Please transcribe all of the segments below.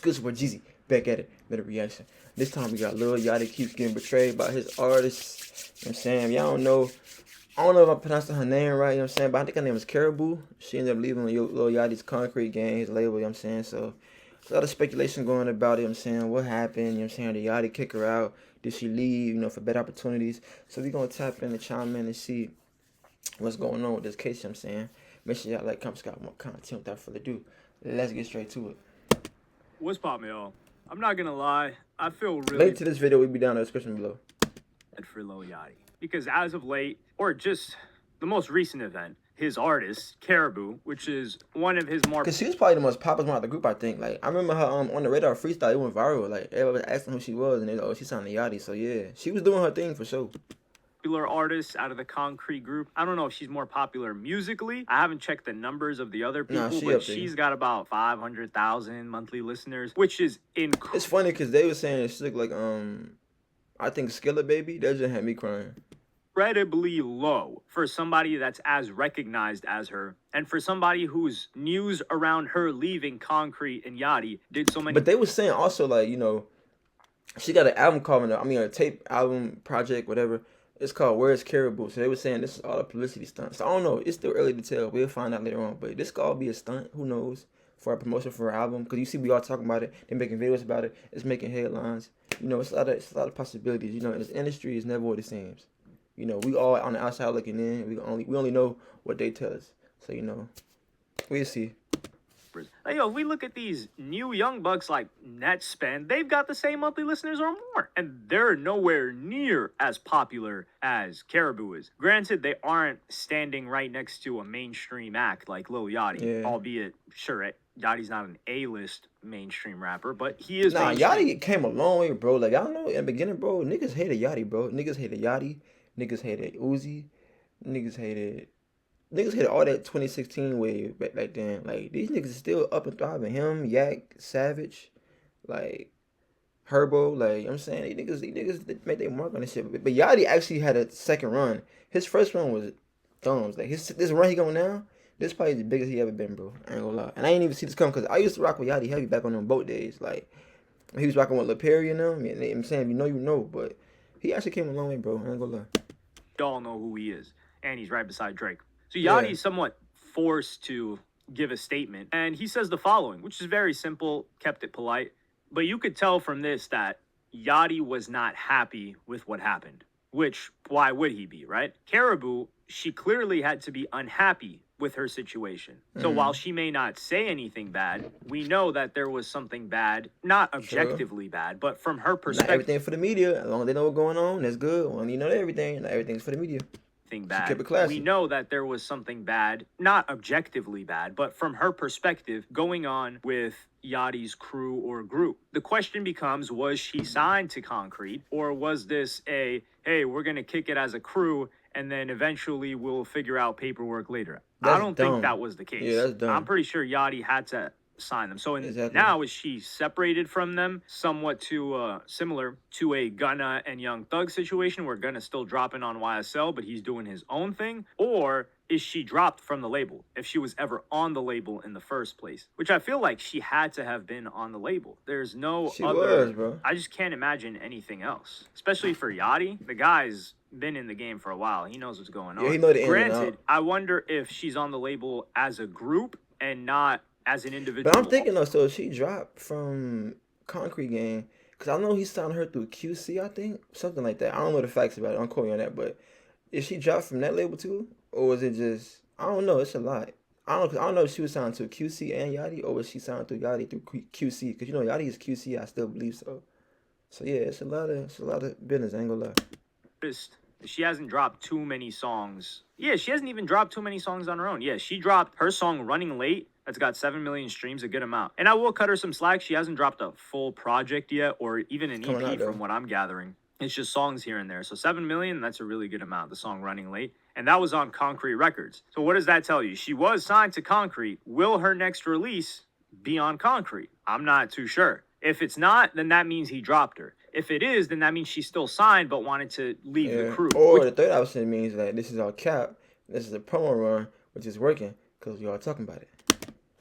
exclusive with Geezy. Back at it. Better reaction. This time we got Lil Yachty keeps getting betrayed by his artists. You know what I'm saying? Y'all don't know. I don't know if I'm pronouncing her name right, you know what I'm saying? But I think her name is Caribou. She ended up leaving Lil Yachty's Concrete Gang, his label, you know what I'm saying? So, there's a lot of speculation going about it, you know what I'm saying? What happened, you know what I'm saying? Did Yachty kick her out? Did she leave, you know, for better opportunities? So, we're going to tap in and chime in and see what's going on with this case, you know what I'm saying? Make sure y'all like, comment, subscribe, more content without further ado. Let's get straight to it. What's poppin', y'all? I'm not gonna lie, I feel really Link to this video will be down in the description below. For Lil Yachty. Because as of late, or just the most recent event, his artist, Caribou, which is one of his more... Because she was probably the most popular one of the group, I think. Like, I remember her on the Radar freestyle, it went viral. Like, everybody was asking who she was, and they was like, oh, she signed to Yachty. So, yeah, she was doing her thing for sure. Popular artist out of the Concrete group. I don't know if she's more popular musically. I haven't checked the numbers of the other people, but she's got about 500,000 monthly listeners, which is incredible. It's funny because they were saying she looked like, I think Skillet Baby. That just had me crying. Incredibly low for somebody that's as recognized as her, and for somebody whose news around her leaving Concrete and Yachty did so many. But they were saying also, like, you know, she got an album coming up. I mean, a tape album project, whatever. It's called Where's Caribou. So they were saying this is all a publicity stunt. So I don't know. It's still early to tell. We'll find out later on. But this could all be a stunt. Who knows? For a promotion for her album. Because you see, we all talking about it. They're making videos about it. It's making headlines. You know, it's a lot of possibilities. You know, in this industry, it's never what it seems. You know, we all on the outside looking in. We only know what they tell us. So, you know, we'll see. Like, yo, if we look at these new young bucks like net spend, they've got the same monthly listeners or more, and they're nowhere near as popular as Caribou is. Granted, they aren't standing right next to a mainstream act like Lil Yachty, albeit, sure, Yachty's not an A-list mainstream rapper, but he is. Nah, Yachty came a long way, bro. Like, y'all know in the beginning, bro, niggas hated Yachty, bro. Niggas hated Yachty. Niggas hated Uzi. Niggas hated all that 2016 wave back then. Like, these niggas is still up and thriving. Him, Yak, Savage, like, Herbo, like, you know what I'm saying? These niggas made their mark on this shit. But Yachty actually had a second run. His first run was thumbs. Like, this run he going now, this probably the biggest he ever been, bro. I ain't gonna lie. And I ain't even see this come because I used to rock with Yachty heavy back on them boat days. Like, he was rocking with Lil Perry and them. You know what I'm saying? If you know, you know. But he actually came a long way, bro. I ain't gonna lie. Y'all know who he is. And he's right beside Drake. So Yachty's somewhat forced to give a statement, and he says the following, which is very simple, kept it polite. But you could tell from this that Yachty was not happy with what happened, which, why would he be, right? Caribou, she clearly had to be unhappy with her situation. So while she may not say anything bad, we know that there was something bad, not objectively bad, but from her perspective. Not everything for the media. As long as they know what's going on, that's good. When you know everything, not everything's for the media. Bad. We know that there was something bad, not objectively bad, but from her perspective, going on with Yachty's crew or group. The question becomes, was she signed to Concrete, or was this a, hey, we're going to kick it as a crew, and then eventually we'll figure out paperwork later? I don't think that was the case. Yeah, that's dumb. I'm pretty sure Yachty had to sign them. So now is she separated from them, somewhat similar to a Gunna and Young Thug situation where Gunna's still dropping on YSL, but he's doing his own thing? Or is she dropped from the label, if she was ever on the label in the first place? Which I feel like she had to have been on the label. There's no other... bro. I just can't imagine anything else. Especially for Yachty. The guy's been in the game for a while. He knows what's going on. Yeah, he know the Granted, I wonder if she's on the label as a group and not as an individual. But I'm thinking though, so she dropped from Concrete Gang, because I know he signed her through QC, I think, something like that. I don't know the facts about it. Don't quote me on that, but is she dropped from that label too, or was it just? I don't know. It's a lot. I don't know if she was signed to QC and Yachty, or was she signed through Yachty through QC? Because you know Yachty is QC. I still believe so. So yeah, it's a lot of business. I ain't gonna lie. She hasn't dropped too many songs. Yeah, she hasn't even dropped too many songs on her own. Yeah, she dropped her song Running Late. That's got 7 million streams, a good amount. And I will cut her some slack. She hasn't dropped a full project yet, or even an EP from what I'm gathering. It's just songs here and there. So 7 million, that's a really good amount, the song Running Late. And that was on Concrete Records. So what does that tell you? She was signed to Concrete. Will her next release be on Concrete? I'm not too sure. If it's not, then that means he dropped her. If it is, then that means she's still signed but wanted to leave the crew. Or the third option means that this is all cap. This is a promo run, which is working because we all talking about it.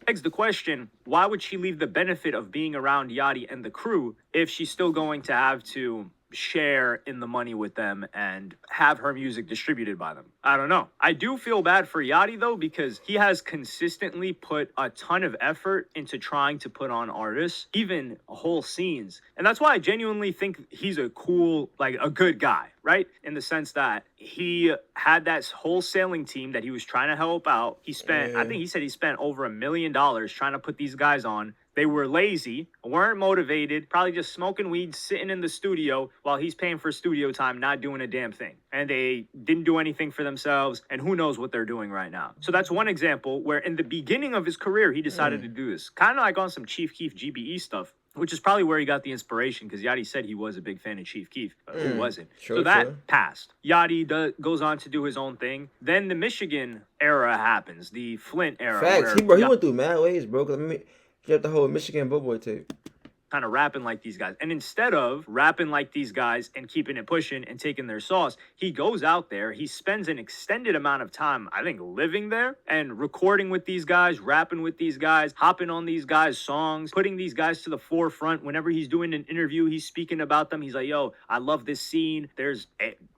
Begs the question, why would she leave the benefit of being around Yachty and the crew if she's still going to have to share in the money with them and have her music distributed by them? I don't know. I do feel bad for Yachty though, because he has consistently put a ton of effort into trying to put on artists, even whole scenes. And that's why I genuinely think he's a cool, like a good guy, right? In the sense that he had that wholesaling team that he was trying to help out. He spent, I Yeah. think he said he spent over $1 million trying to put these guys on. They were lazy, weren't motivated, probably just smoking weed, sitting in the studio while he's paying for studio time, not doing a damn thing. And they didn't do anything for themselves, and who knows what they're doing right now. So that's one example where in the beginning of his career, he decided to do this. Kind of like on some Chief Keef GBE stuff, which is probably where he got the inspiration, because Yachty said he was a big fan of Chief Keef. Who wasn't? True, so that true. passed. Yachty goes on to do his own thing. Then the Michigan era happens, the Flint era. Facts. Where He went through mad ways, bro. 'Cause I mean, he had the whole Michigan Boy tape. kind of rapping like these guys. And instead of rapping like these guys and keeping it pushing and taking their sauce, he goes out there, he spends an extended amount of time, I think, living there and recording with these guys, rapping with these guys, hopping on these guys' songs, putting these guys to the forefront. Whenever he's doing an interview, he's speaking about them. He's like, yo, I love this scene. There's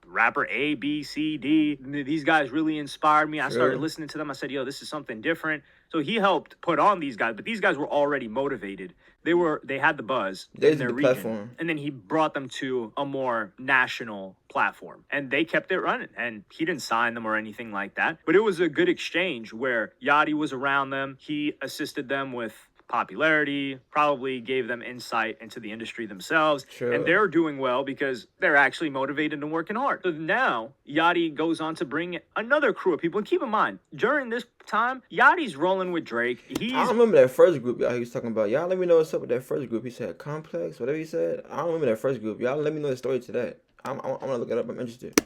rapper A, B, C, D. These guys really inspired me. I started listening to them. I said, yo, this is something different. So he helped put on these guys, but these guys were already motivated. They had the buzz in their region. Platform. And then he brought them to a more national platform, and they kept it running. And he didn't sign them or anything like that, but it was a good exchange where Yachty was around them. He assisted them with popularity, probably gave them insight into the industry themselves. And they're doing well because they're actually motivated and working hard. So now Yachty goes on to bring another crew of people. And keep in mind, during this time, Yachty's rolling with Drake. I don't remember that first group y'all he was talking about. Y'all let me know what's up with that first group. He said Complex, whatever he said. I don't remember that first group. Y'all let me know the story to that. I'm gonna look it up. I'm interested.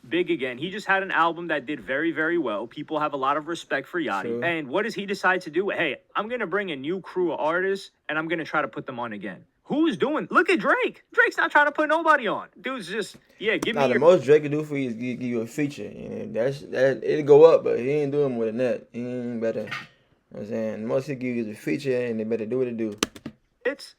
Big again. He just had an album that did very, very well. People have a lot of respect for Yachty. True. And what does he decide to do? Hey, I'm going to bring a new crew of artists, and I'm going to try to put them on again. Who's doing? Look at Drake. Drake's not trying to put nobody on. Dude's just, give me the most Drake can do for you is give you a feature. And it'll go up, but he ain't doing more than that. He ain't better. You know what I'm saying? The most he give you is a feature, and they better do what it do.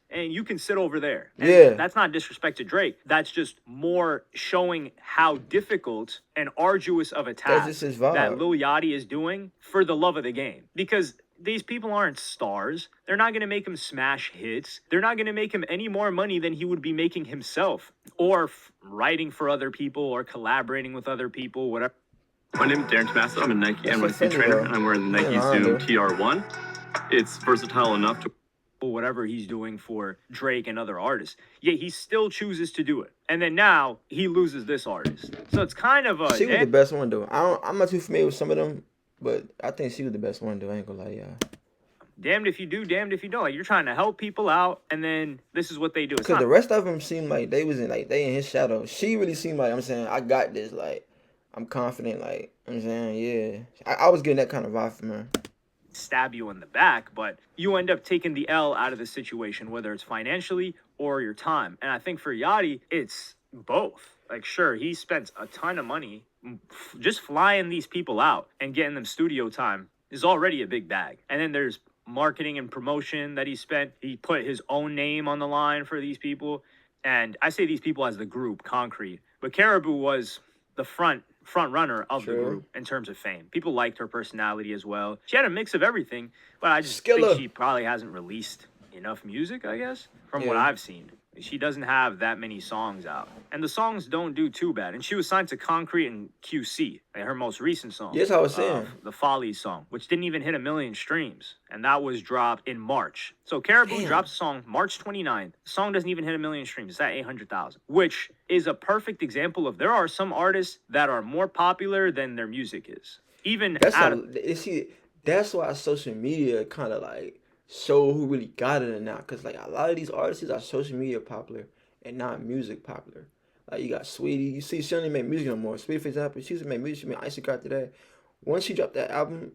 And you can sit over there. And that's not disrespect to Drake. That's just more showing how difficult and arduous of a task that Lil Yachty is doing for the love of the game. Because these people aren't stars. They're not going to make him smash hits. They're not going to make him any more money than he would be making himself, or writing for other people, or collaborating with other people, whatever. My name is Darren Tommaso. I'm a Nike NYC trainer, and I'm wearing the Nike Zoom TR1. It's versatile enough to whatever he's doing for Drake and other artists, yet he still chooses to do it. And then now he loses this artist. So it's kind of a... She was the best one, though. I'm not too familiar with some of them, but I think she was the best one, though. I ain't gonna lie, y'all. Damned if you do, damned if you don't. Like, you're trying to help people out, and then this is what they do. Because the rest of them seemed like they in his shadow. She really seemed like, I'm saying, I got this. Like, I'm confident. Like, I'm saying, yeah. I was getting that kind of vibe from her. Stab you in the back, but you end up taking the L out of the situation, whether it's financially or your time. And I think for Yachty, it's both. Like, sure, he spent a ton of money just flying these people out and getting them studio time is already a big bag. And then there's marketing and promotion that he spent. He put his own name on the line for these people. And I say these people as the group, Concrete. But Caribou was the front runner of the group in terms of fame. People liked her personality as well. She had a mix of everything, but I just think she probably hasn't released enough music, I guess, from what I've seen. She doesn't have that many songs out. And the songs don't do too bad. And she was signed to Concrete and QC, like her most recent song. Yes, I was saying. The Follies song, which didn't even hit 1 million streams. And that was dropped in March. So Caribou drops a song March 29th. The song doesn't even hit 1 million streams. It's at 800,000, which is a perfect example of there are some artists that are more popular than their music is. Even that's why social media kind of like show who really got it or not. Because like a lot of these artists are social media popular and not music popular. Like you got Sweetie. You see, she only make music no more. Sweetie, for example, she used to make music. She made Icy Car today. Once she dropped that album,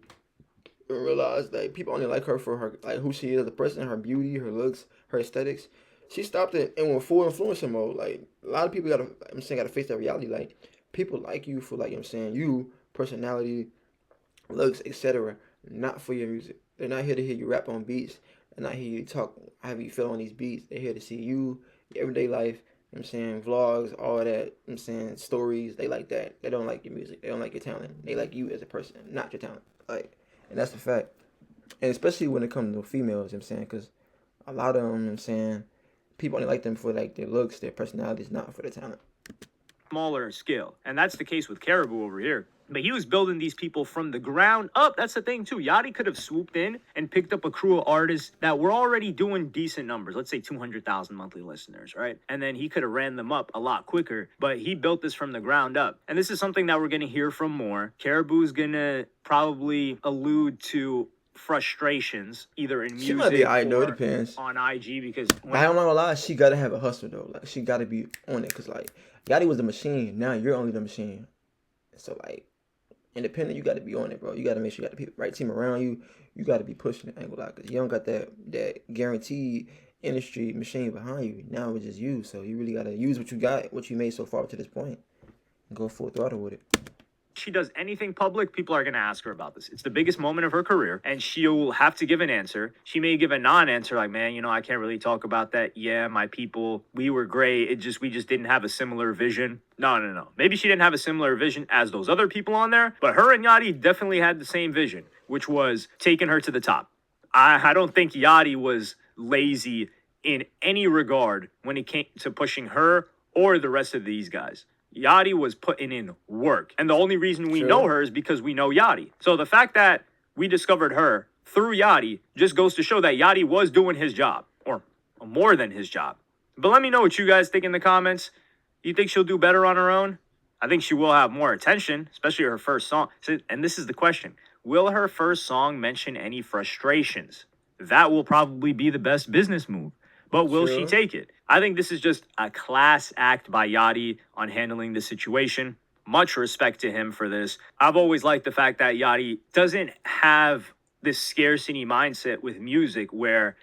you realize like people only like her for her like who she is as a person, her beauty, her looks, her aesthetics. She stopped it and went full influencer mode. Like a lot of people gotta face that reality. Like people like you for like you personality, looks, etc. Not for your music. They're not here to hear you rap on beats. They're not here to talk how you feel on these beats. They're here to see you, your everyday life. You know what I'm saying? Vlogs, all that. You know what I'm saying? Stories. They like that. They don't like your music. They don't like your talent. They like you as a person, not your talent. Like, and that's the fact. And especially when it comes to females, you know what I'm saying? Because a lot of them, you know what I'm saying, people only like them for like their looks, their personalities, not for their talent. Smaller scale. And that's the case with Caribou over here. But he was building these people from the ground up. That's the thing, too. Yachty could have swooped in and picked up a crew of artists that were already doing decent numbers. Let's say 200,000 monthly listeners, right? And then he could have ran them up a lot quicker. But he built this from the ground up. And this is something that we're going to hear from more. Caribou's going to probably allude to frustrations, either in music She might be, I know, it depends. On IG, because I don't wanna lie, she gotta have a hustle though. Like, she gotta be on it, cause like Yachty was the machine. Now you're only the machine. So like, independent, you gotta be on it, bro. You gotta make sure you got the right team around you. You gotta be pushing the angle out, cause you don't got that guaranteed industry machine behind you. Now it's just you. So you really gotta use what you got, what you made so far to this point, and go full throttle with it. She does anything public, people are going to ask her about this. It's the biggest moment of her career, and she'll have to give an answer. She may give a non-answer, like, man, you know, I can't really talk about that. Yeah, my people, we were great. We just didn't have a similar vision. No. Maybe she didn't have a similar vision as those other people on there, but her and Yachty definitely had the same vision, which was taking her to the top. I don't think Yachty was lazy in any regard when it came to pushing her or the rest of these guys. Yachty was putting in work. And the only reason we know her is because we know Yachty. So the fact that we discovered her through Yachty just goes to show that Yachty was doing his job, or more than his job. But let me know what you guys think in the comments. Do you think she'll do better on her own? I think she will have more attention, especially her first song. And this is the question. Will her first song mention any frustrations? That will probably be the best business move. But will she take it? I think this is just a class act by Yachty on handling the situation. Much respect to him for this. I've always liked the fact that Yachty doesn't have this scarcity mindset with music where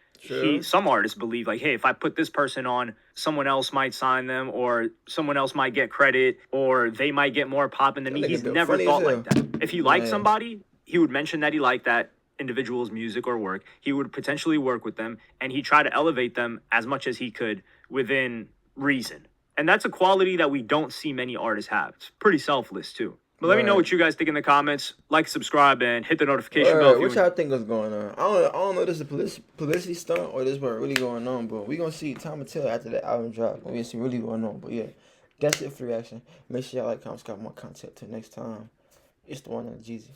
some artists believe like, hey, if I put this person on, someone else might sign them, or someone else might get credit, or they might get more popping than me. He's never thought like that. If he liked somebody, he would mention that he liked that individual's music or work. He would potentially work with them, and he'd try to elevate them as much as he could within reason. And that's a quality that we don't see many artists have. It's pretty selfless too. But let me know what you guys think in the comments. Like, subscribe, and hit the notification bell. What y'all think is going on? I don't know if this is a publicity stunt or this is what really going on, but we're going to see. Time will tell after the album drop. We're going to see really going on. But yeah, that's it for reaction. Make sure y'all like, comment, subscribe, more content. Till next time, it's the one on Geezy.